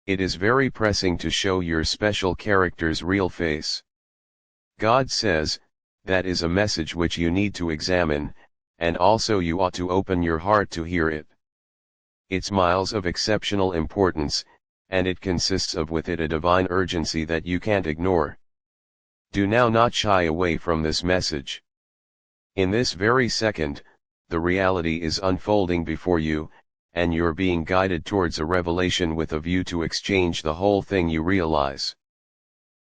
It is very pressing to show your special character's real face. God says, that is a message which you need to examine, and also you ought to open your heart to hear it. It's miles of exceptional importance, and it consists of with it a divine urgency that you can't ignore. Do now not shy away from this message. In this very second, the reality is unfolding before you, and you're being guided towards a revelation with a view to exchange the whole thing you realize.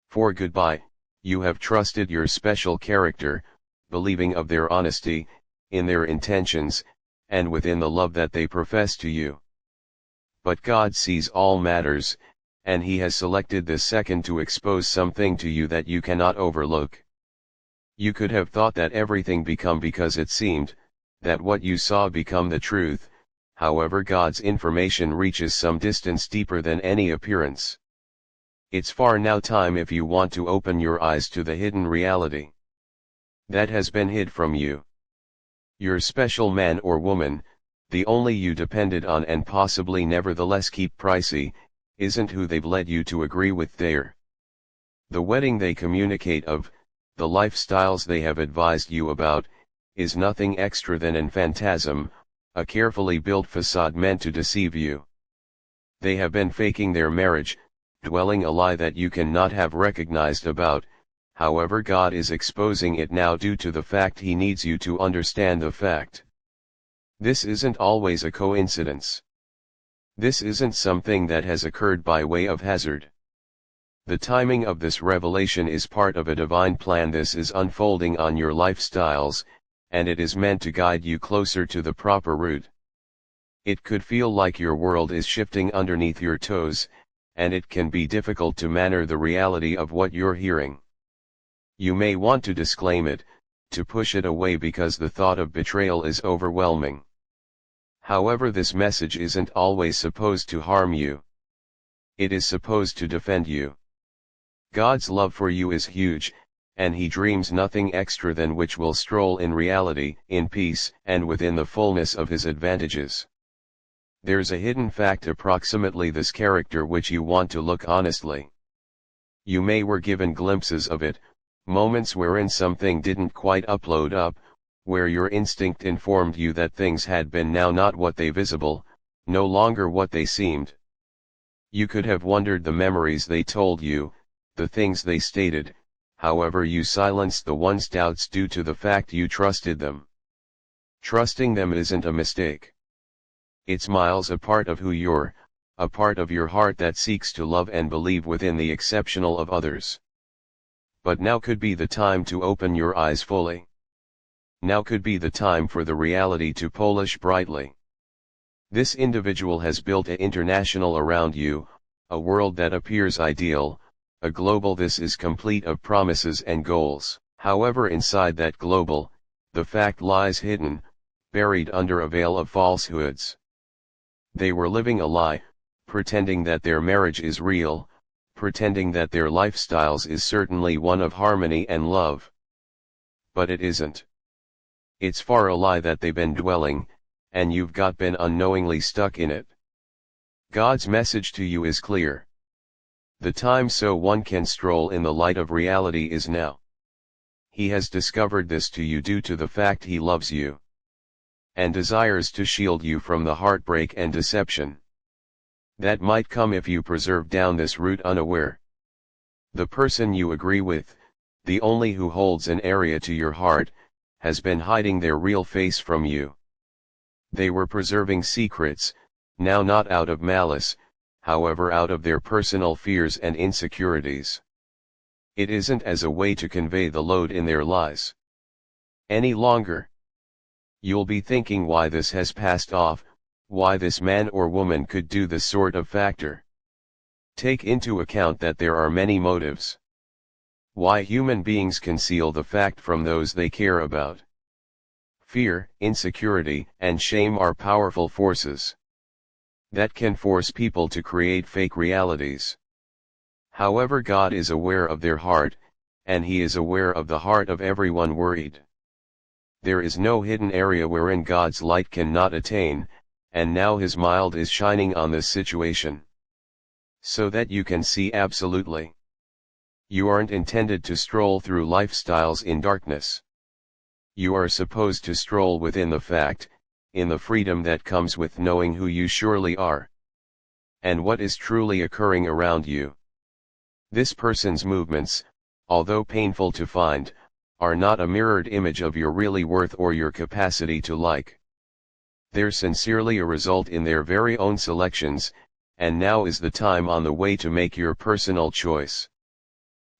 For goodbye, you have trusted your special character, believing of their honesty, in their intentions, and within the love that they profess to you. But God sees all matters, and He has selected this second to expose something to you that you cannot overlook. You could have thought that everything become because it seemed, that what you saw become the truth. However, God's information reaches some distance deeper than any appearance. It's far now time if you want to open your eyes to the hidden reality that has been hid from you. Your special man or woman, the only you depended on and possibly nevertheless keep pricey, isn't who they've led you to agree with there. The wedding they communicate of, the lifestyles they have advised you about, is nothing extra than an phantasm, a carefully built facade meant to deceive you. They have been faking their marriage, dwelling a lie that you cannot have recognized about. However, God is exposing it now due to the fact He needs you to understand the fact. This isn't always a coincidence. This isn't something that has occurred by way of hazard. The timing of this revelation is part of a divine plan. This is unfolding on your lifestyles, and it is meant to guide you closer to the proper route. It could feel like your world is shifting underneath your toes, and it can be difficult to manner the reality of what you're hearing. You may want to disclaim it, to push it away because the thought of betrayal is overwhelming. However, this message isn't always supposed to harm you. It is supposed to defend you. God's love for you is huge, and He dreams nothing extra than which will stroll in reality, in peace, and within the fullness of His advantages. There's a hidden fact approximately this character which you want to look honestly. You may were given glimpses of it, moments wherein something didn't quite upload up, where your instinct informed you that things had been now not what they visible, no longer what they seemed. You could have wondered the memories they told you, the things they stated. However, you silenced the one's doubts due to the fact you trusted them. Trusting them isn't a mistake. It's miles a part of who you're, a part of your heart that seeks to love and believe within the exceptional of others. But now could be the time to open your eyes fully. Now could be the time for the reality to polish brightly. This individual has built an international around you, a world that appears ideal, a global this is complete of promises and goals. However, inside that global, the fact lies hidden, buried under a veil of falsehoods. They were living a lie, pretending that their marriage is real, pretending that their lifestyles is certainly one of harmony and love. But it isn't. It's far a lie that they've been dwelling, and you've been unknowingly stuck in it. God's message to you is clear. The time so one can stroll in the light of reality is now. He has discovered this to you due to the fact He loves you, and desires to shield you from the heartbreak and deception that might come if you preserve down this route unaware. The person you agree with, the only who holds an area to your heart, has been hiding their real face from you. They were preserving secrets, now not out of malice, however out of their personal fears and insecurities. It isn't as a way to convey the load in their lies any longer. You'll be thinking why this has passed off, why this man or woman could do this sort of factor. Take into account that there are many motives why human beings conceal the fact from those they care about. Fear, insecurity, and shame are powerful forces that can force people to create fake realities. However, God is aware of their heart, and He is aware of the heart of everyone worried. There is no hidden area wherein God's light cannot attain, and now His mild is shining on this situation. so that you can see absolutely. You aren't intended to stroll through lifestyles in darkness. You are supposed to stroll within the fact, in the freedom that comes with knowing who you surely are, and what is truly occurring around you. This person's movements, although painful to find, are not a mirrored image of your really worth or your capacity to like. They're sincerely a result in their very own selections, and now is the time on the way to make your personal choice.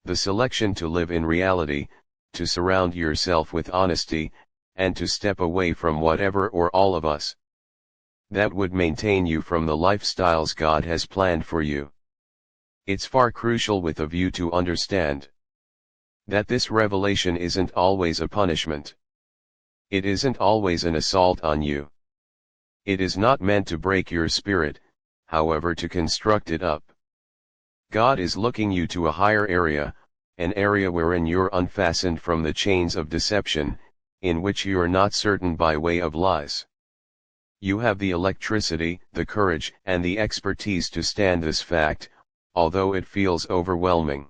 The selection to live in reality, to surround yourself with honesty, and to step away from whatever or all of us that would maintain you from the lifestyles God has planned for you. It's far crucial with a view to understand that this revelation isn't always a punishment. It isn't always an assault on you. It is not meant to break your spirit, however to construct it up. God is looking you to a higher area, an area wherein you're unfastened from the chains of deception, in which you're not certain by way of lies. You have the electricity, the courage, and the expertise to stand this fact, although it feels overwhelming.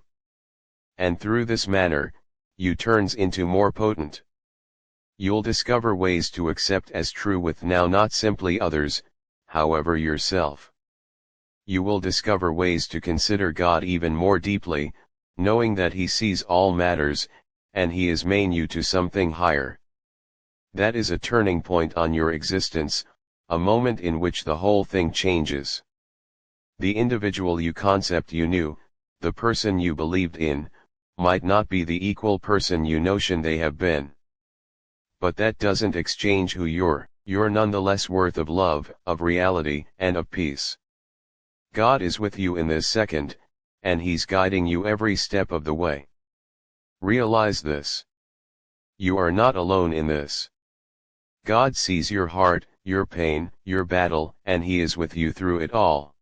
And through this manner, you turns into more potent. You'll discover ways to accept as true with now not simply others, however yourself. You will discover ways to consider God even more deeply, knowing that He sees all matters, and He is making you to something higher. That is a turning point on your existence, a moment in which the whole thing changes. The individual you concept you knew, the person you believed in, might not be the equal person you notion they have been. But that doesn't exchange who you're nonetheless worth of love, of reality, and of peace. God is with you in this second, and He's guiding you every step of the way. Realize this. You are not alone in this. God sees your heart, your pain, your battle, and He is with you through it all.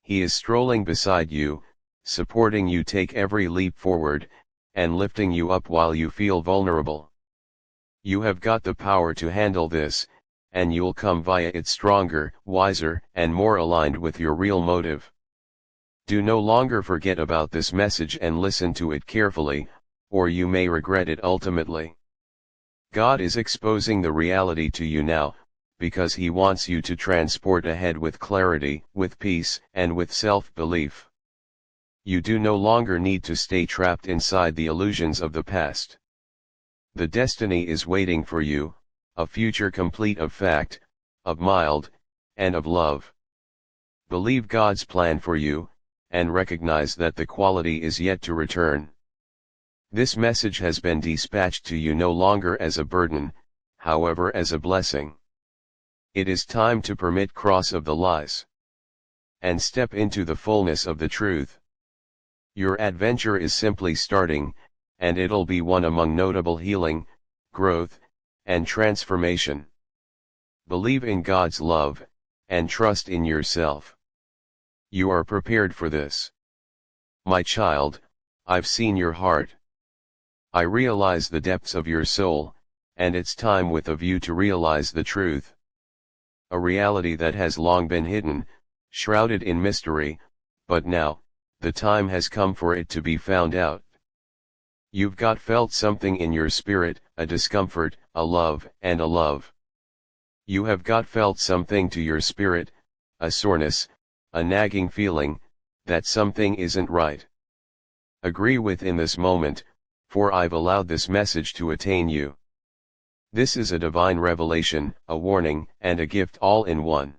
He is strolling beside you, supporting you take every leap forward, and lifting you up while you feel vulnerable. You have got the power to handle this, and you'll come via it stronger, wiser, and more aligned with your real motive. Do no longer forget about this message and listen to it carefully, or you may regret it ultimately. God is exposing the reality to you now, because He wants you to transport ahead with clarity, with peace, and with self-belief. You do no longer need to stay trapped inside the illusions of the past. The destiny is waiting for you, a future complete of fact, of mild, and of love. Believe God's plan for you, and recognize that the quality is yet to return. This message has been dispatched to you no longer as a burden, however as a blessing. It is time to permit cross of the lies, and step into the fullness of the truth. Your adventure is simply starting, and it'll be one among notable healing, growth, and transformation. Believe in God's love, and trust in yourself. You are prepared for this. My child, I've seen your heart. I realize the depths of your soul, and it's time with a view to realize the truth. A reality that has long been hidden, shrouded in mystery, but now, the time has come for it to be found out. You've felt something in your spirit, a discomfort, a love, and a love. You have felt something to your spirit, a soreness, a nagging feeling, that something isn't right. Agree with in this moment, for I've allowed this message to attain you. This is a divine revelation, a warning, and a gift all in one.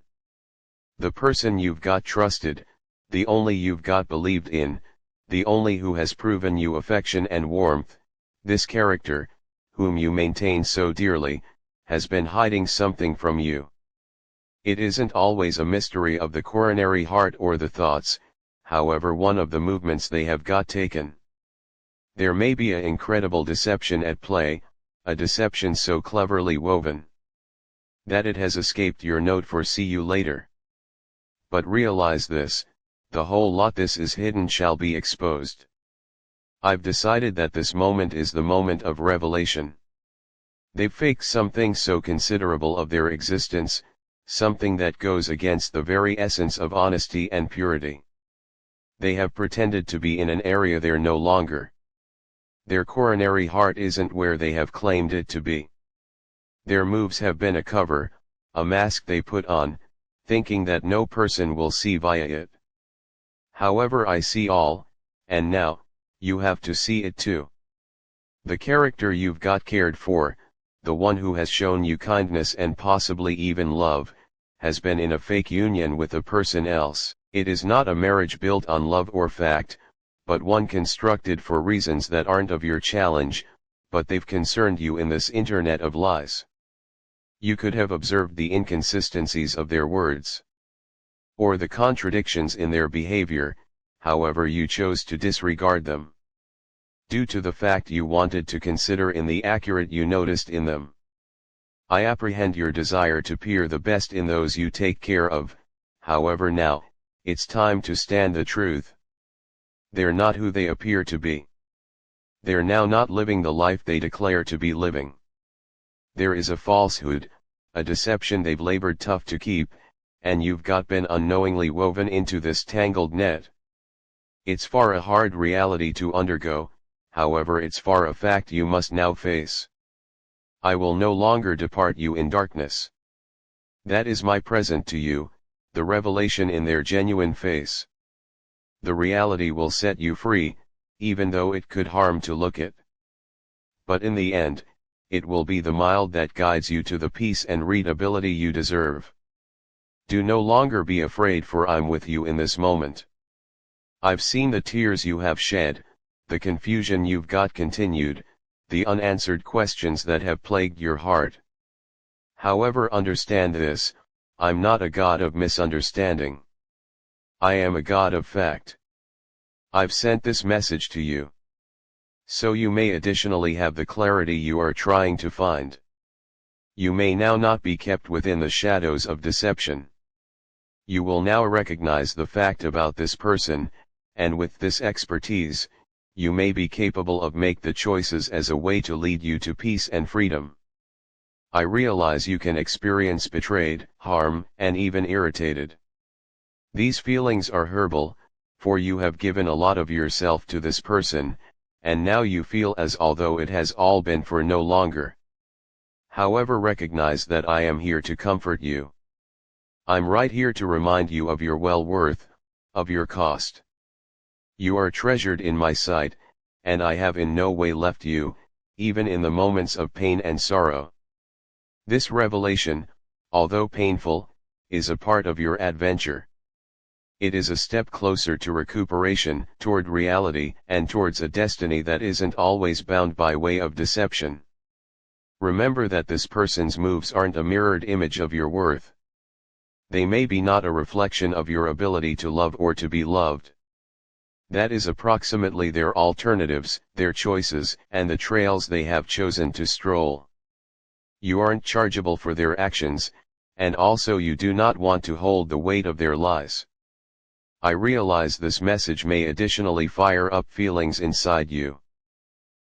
The person you've trusted, the only you've believed in, the only who has proven you affection and warmth, this character, whom you maintain so dearly, has been hiding something from you. It isn't always a mystery of the coronary heart or the thoughts, however one of the movements they have taken. There may be an incredible deception at play, a deception so cleverly woven that it has escaped your note for see you later. But realize this, the whole lot this is hidden shall be exposed. I've decided that this moment is the moment of revelation. They've faked something so considerable of their existence, something that goes against the very essence of honesty and purity. They have pretended to be in an area they're no longer. Their coronary heart isn't where they have claimed it to be. Their moves have been a cover, a mask they put on, thinking that no person will see via it. However, I see all, and now, you have to see it too. The character you've got cared for, the one who has shown you kindness and possibly even love, has been in a fake union with a person else. It is not a marriage built on love or fact, but one constructed for reasons that aren't of your challenge, but they've concerned you in this internet of lies. You could have observed the inconsistencies of their words, or the contradictions in their behavior, however you chose to disregard them, due to the fact you wanted to consider in the accurate you noticed in them. I apprehend your desire to peer the best in those you take care of, however now, it's time to stand the truth. They're not who they appear to be. They're now not living the life they declare to be living. There is a falsehood, a deception they've labored tough to keep, and you've been unknowingly woven into this tangled net. It's far a hard reality to undergo, however it's far a fact you must now face. I will no longer depart you in darkness. That is my present to you, the revelation in their genuine face. The reality will set you free, even though it could harm to look it. But in the end, it will be the mild that guides you to the peace and readability you deserve. Do no longer be afraid, for I'm with you in this moment. I've seen the tears you have shed, the confusion you've continued, the unanswered questions that have plagued your heart. However, understand this, I'm not a God of misunderstanding. I am a God of fact. I've sent this message to you, so you may additionally have the clarity you are trying to find. You may now not be kept within the shadows of deception. You will now recognize the fact about this person, and with this expertise, you may be capable of make the choices as a way to lead you to peace and freedom. I realize you can experience betrayed, harm, and even irritated. These feelings are herbal, for you have given a lot of yourself to this person, and now you feel as although it has all been for no longer. However, recognize that I am here to comfort you. I'm right here to remind you of your well-worth, of your cost. You are treasured in my sight, and I have in no way left you, even in the moments of pain and sorrow. This revelation, although painful, is a part of your adventure. It is a step closer to recuperation, toward reality, and towards a destiny that isn't always bound by way of deception. Remember that this person's moves aren't a mirrored image of your worth. They may be not a reflection of your ability to love or to be loved. That is approximately their alternatives, their choices, and the trails they have chosen to stroll. You aren't chargeable for their actions, and also you do not want to hold the weight of their lies. I realize this message may additionally fire up feelings inside you.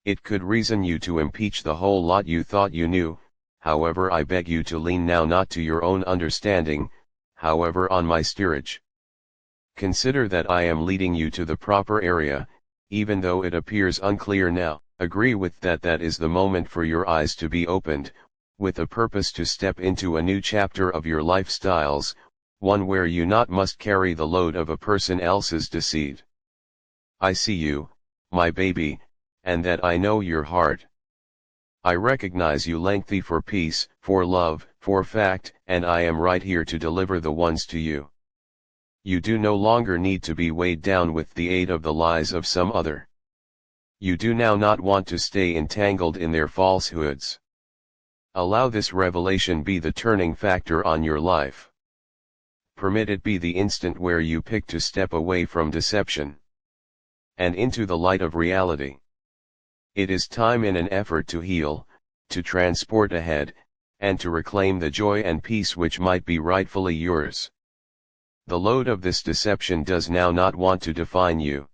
It could reason you to impeach the whole lot you thought you knew, however I beg you to lean now not to your own understanding, however on my steerage. Consider that I am leading you to the proper area, even though it appears unclear now. Agree with that is the moment for your eyes to be opened, with a purpose to step into a new chapter of your lifestyles, one where you not must carry the load of a person else's deceit. I see you, my baby, and that I know your heart. I recognize you lengthy for peace, for love, for fact, and I am right here to deliver the ones to you. You do no longer need to be weighed down with the aid of the lies of some other. You do now not want to stay entangled in their falsehoods. Allow this revelation be the turning factor on your life. Permit it be the instant where you pick to step away from deception and into the light of reality. It is time, in an effort to heal, to transport ahead, and to reclaim the joy and peace which might be rightfully yours. The load of this deception does now not want to define you.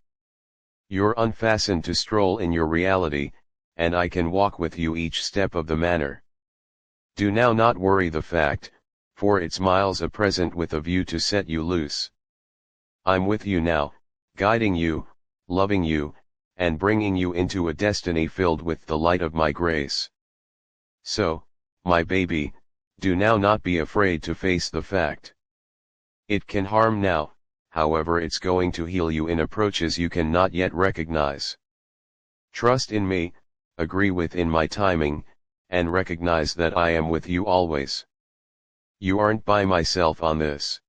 You're unfastened to stroll in your reality, and I can walk with you each step of the manner. Do now not worry the fact, for it's miles a present with a view to set you loose. I'm with you now, guiding you, loving you, and bringing you into a destiny filled with the light of my grace. So, my baby, do now not be afraid to face the fact. It can harm now, however it's going to heal you in approaches you cannot yet recognize. Trust in me, agree within my timing, and recognize that I am with you always. You aren't by myself on this.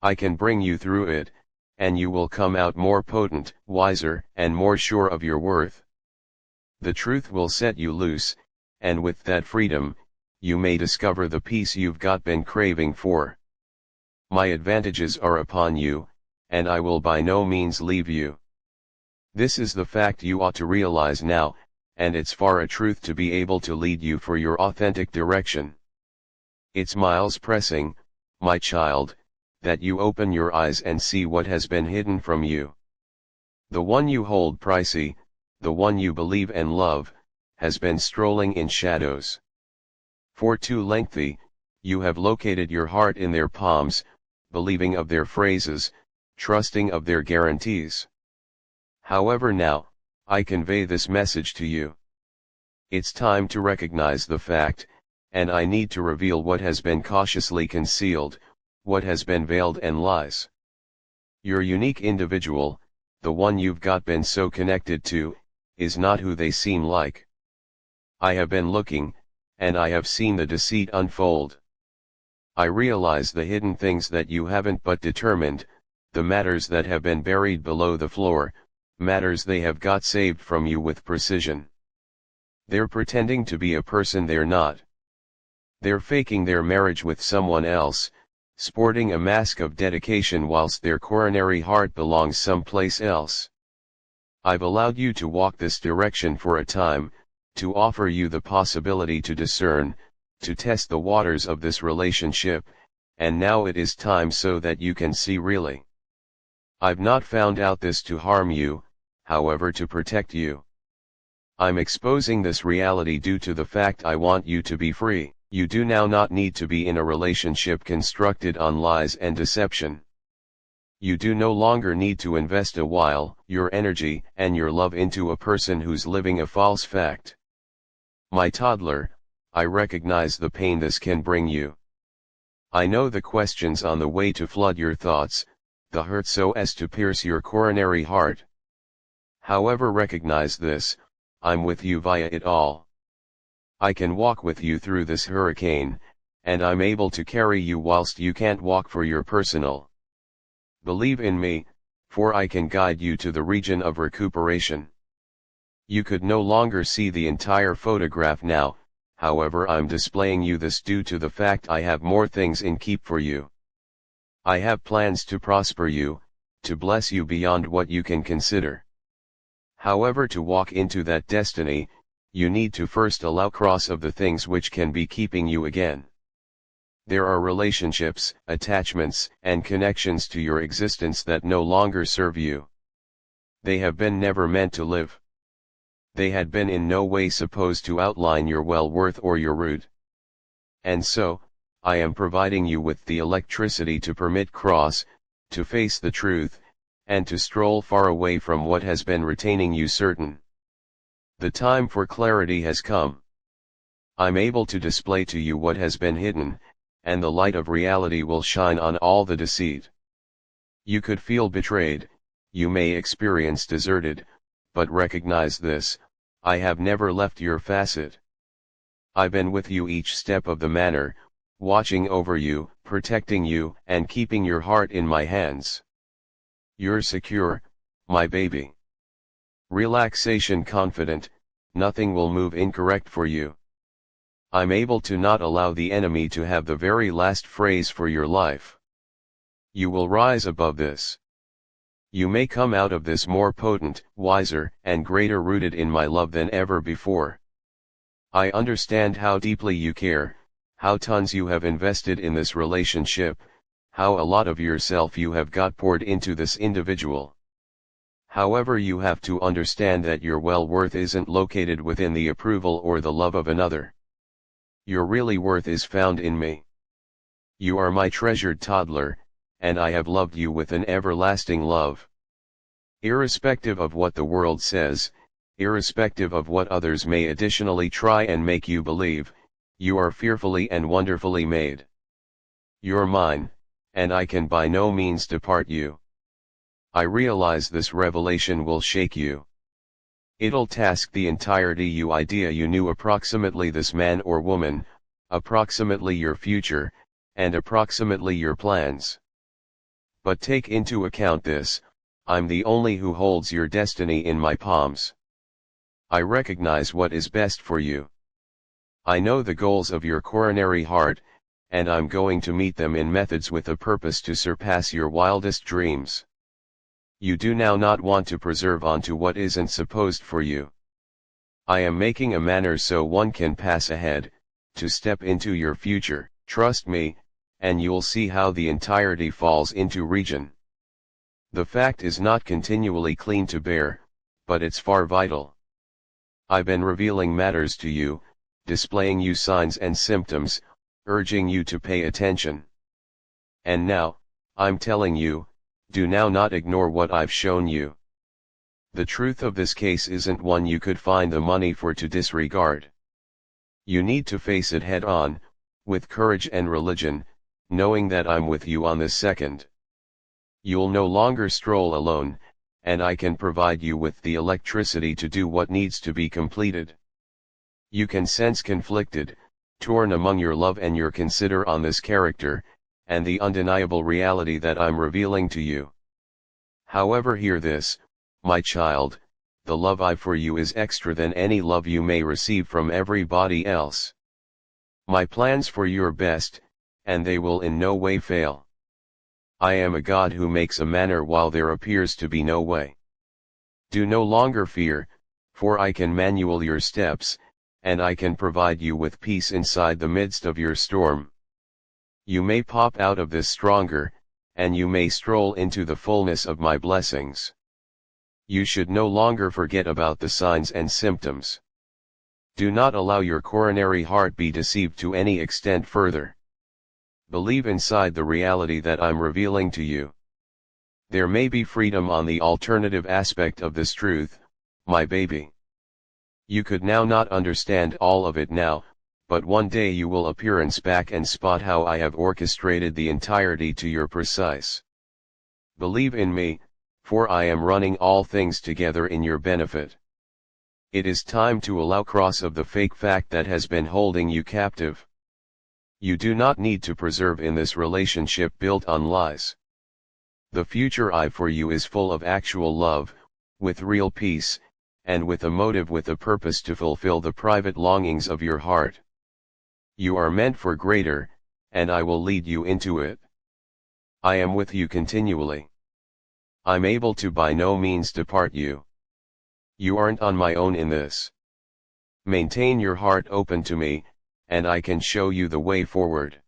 I can bring you through it, and you will come out more potent, wiser, and more sure of your worth. The truth will set you loose, and with that freedom, you may discover the peace you've been craving for. My advantages are upon you, and I will by no means leave you. This is the fact you ought to realize now, and it's far a truth to be able to lead you for your authentic direction. It's miles pressing, my child, that you open your eyes and see what has been hidden from you. The one you hold pricey, the one you believe and love, has been strolling in shadows. For too lengthy, you have located your heart in their palms, believing of their phrases, trusting of their guarantees. However now, I convey this message to you. It's time to recognize the fact, and I need to reveal what has been cautiously concealed, what has been veiled and lies. Your unique individual, the one you've been so connected to, is not who they seem like. I have been looking, and I have seen the deceit unfold. I realize the hidden things that you haven't but determined, the matters that have been buried below the floor, matters they have saved from you with precision. They're pretending to be a person they're not. They're faking their marriage with someone else, sporting a mask of dedication whilst their coronary heart belongs someplace else. I've allowed you to walk this direction for a time, to offer you the possibility to discern, to test the waters of this relationship, and now it is time so that you can see really. I've not found out this to harm you, however to protect you. I'm exposing this reality due to the fact I want you to be free. You do now not need to be in a relationship constructed on lies and deception. You do no longer need to invest a while, your energy, and your love into a person who's living a false fact. My toddler, I recognize the pain this can bring you. I know the questions on the way to flood your thoughts, the hurt so as to pierce your coronary heart. However, recognize this, I'm with you via it all. I can walk with you through this hurricane, and I'm able to carry you whilst you can't walk for your personal. Believe in me, for I can guide you to the region of recuperation. You could no longer see the entire photograph now, however I'm displaying you this due to the fact I have more things in keep for you. I have plans to prosper you, to bless you beyond what you can consider. However, to walk into that destiny, you need to first allow cross of the things which can be keeping you again. There are relationships, attachments, and connections to your existence that no longer serve you. They have been never meant to live. They had been in no way supposed to outline your well-worth or your root. And so, I am providing you with the electricity to permit cross, to face the truth, and to stroll far away from what has been retaining you certain. The time for clarity has come. I'm able to display to you what has been hidden, and the light of reality will shine on all the deceit. You could feel betrayed, you may experience deserted, but recognize this, I have never left your facet. I've been with you each step of the manner, watching over you, protecting you, and keeping your heart in my hands. You're secure, my baby. Relaxation confident, nothing will move incorrect for you. I'm able to not allow the enemy to have the very last phrase for your life. You will rise above this. You may come out of this more potent, wiser, and greater rooted in my love than ever before. I understand how deeply you care, how tons you have invested in this relationship, how a lot of yourself you have poured into this individual. However, you have to understand that your well-worth isn't located within the approval or the love of another. Your really worth is found in me. You are my treasured toddler, and I have loved you with an everlasting love. Irrespective of what the world says, irrespective of what others may additionally try and make you believe, you are fearfully and wonderfully made. You're mine, and I can by no means depart you. I realize this revelation will shake you. It'll task the entirety you idea you knew approximately this man or woman, approximately your future, and approximately your plans. But take into account this, I'm the only who holds your destiny in my palms. I recognize what is best for you. I know the goals of your coronary heart, and I'm going to meet them in methods with a purpose to surpass your wildest dreams. You do now not want to preserve onto what isn't supposed for you. I am making a manner so one can pass ahead, to step into your future. Trust me, and you'll see how the entirety falls into region. The fact is not continually clean to bear, but it's far vital. I've been revealing matters to you, displaying you signs and symptoms, urging you to pay attention. And now, I'm telling you, do now not ignore what I've shown you. The truth of this case isn't one you could find the money for to disregard. You need to face it head on, with courage and religion, knowing that I'm with you on this second. You'll no longer stroll alone, and I can provide you with the electricity to do what needs to be completed. You can sense conflicted, torn among your love and your consider on this character, and the undeniable reality that I'm revealing to you. However, hear this, my child, the love I've for you is extra than any love you may receive from everybody else. My plans for your best, and they will in no way fail. I am a God who makes a manner while there appears to be no way. Do no longer fear, for I can manual your steps, and I can provide you with peace inside the midst of your storm. You may pop out of this stronger, and you may stroll into the fullness of my blessings. You should no longer forget about the signs and symptoms. Do not allow your coronary heart be deceived to any extent further. Believe inside the reality that I'm revealing to you. There may be freedom on the alternative aspect of this truth, my baby. You could now not understand all of it now, but one day you will appearance back and spot how I have orchestrated the entirety to your precise. Believe in me, for I am running all things together in your benefit. It is time to allow cross of the fake fact that has been holding you captive. You do not need to preserve in this relationship built on lies. The future I for you is full of actual love, with real peace, and with a motive with a purpose to fulfill the private longings of your heart. You are meant for greater, and I will lead you into it. I am with you continually. I'm able to by no means depart you. You aren't on my own in this. Maintain your heart open to me, and I can show you the way forward.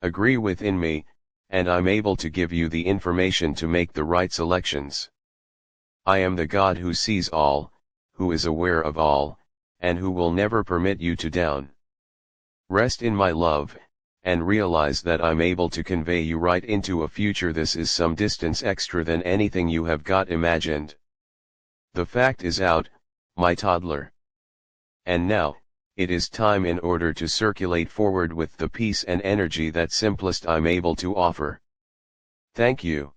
Agree within me, and I'm able to give you the information to make the right selections. I am the God who sees all, who is aware of all, and who will never permit you to down. Rest in my love, and realize that I'm able to convey you right into a future this is some distance extra than anything you have got imagined. The fact is out, my toddler. And now, it is time in order to circulate forward with the peace and energy that simplest I'm able to offer. Thank you.